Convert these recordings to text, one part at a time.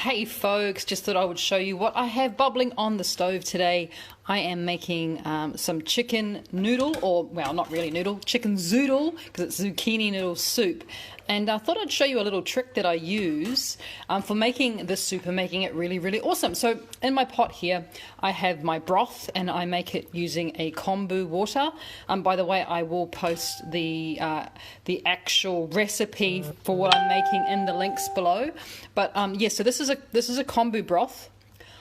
Hey folks, just thought I would show you what I have bubbling on the stove today. I am making some chicken noodle, or well, not really noodle, chicken zoodle, because it's zucchini noodle soup. And I thought I'd show you a little trick that I use for making this soup and making it really, really awesome. So in my pot here, I have my broth, and I make it using a kombu water. By the way, I will post the actual recipe for what I'm making in the links below. But yeah, so this is a kombu broth.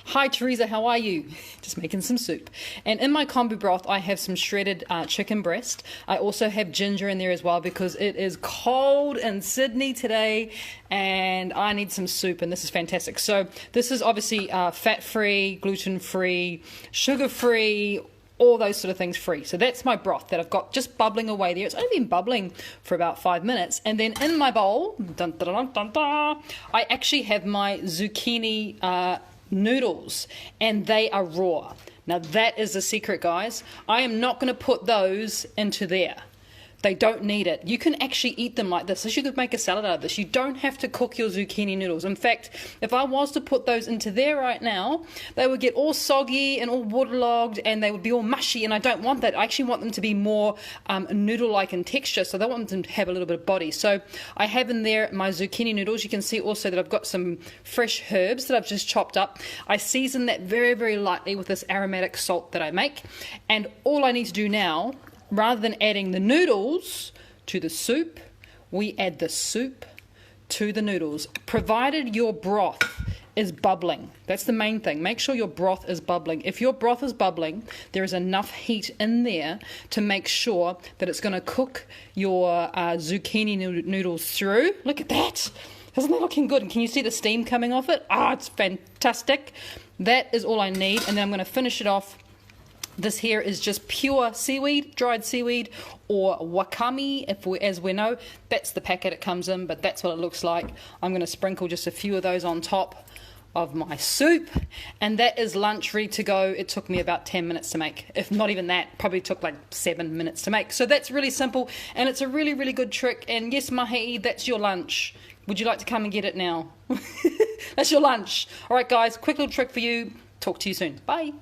Hi Teresa, how are you? Just making some soup. And in my kombu broth, I have some shredded chicken breast. I also have ginger in there as well because it is cold in Sydney today and I need some soup, and this is fantastic. So this is obviously fat-free, gluten-free, sugar-free, all those sort of things free. So that's my broth that I've got just bubbling away there. It's only been bubbling for about 5 minutes. And then in my bowl, dun, dun, dun, dun, dun, I actually have my zucchini noodles, and they are raw. Now that is the secret, guys. I am not going to put those into there. They don't need it. You can actually eat them like this. So you could make a salad out of this. You don't have to cook your zucchini noodles. In fact, if I was to put those into there right now, they would get all soggy and all waterlogged, and they would be all mushy, and I don't want that. I actually want them to be more noodle-like in texture, so I want them to have a little bit of body. So I have in there my zucchini noodles. You can see also that I've got some fresh herbs that I've just chopped up. I season that very, very lightly with this aromatic salt that I make, and all I need to do now, rather than adding the noodles to the soup, we add the soup to the noodles, provided your broth is bubbling. That's the main thing. Make sure your broth is bubbling. If your broth is bubbling, there is enough heat in there to make sure that it's going to cook your zucchini noodles through. Look at that. Isn't that looking good? And can you see the steam coming off it? It's fantastic. That is all I need. And then I'm going to finish it off. This here is just pure seaweed, dried seaweed, or wakame, as we know. That's the packet it comes in, but that's what it looks like. I'm going to sprinkle just a few of those on top of my soup, and that is lunch ready to go. It took me about 10 minutes to make. If not even that, probably took like 7 minutes to make. So that's really simple, and it's a really, really good trick. And yes, mahi, that's your lunch. Would you like to come and get it now? That's your lunch. All right, guys, quick little trick for you. Talk to you soon. Bye.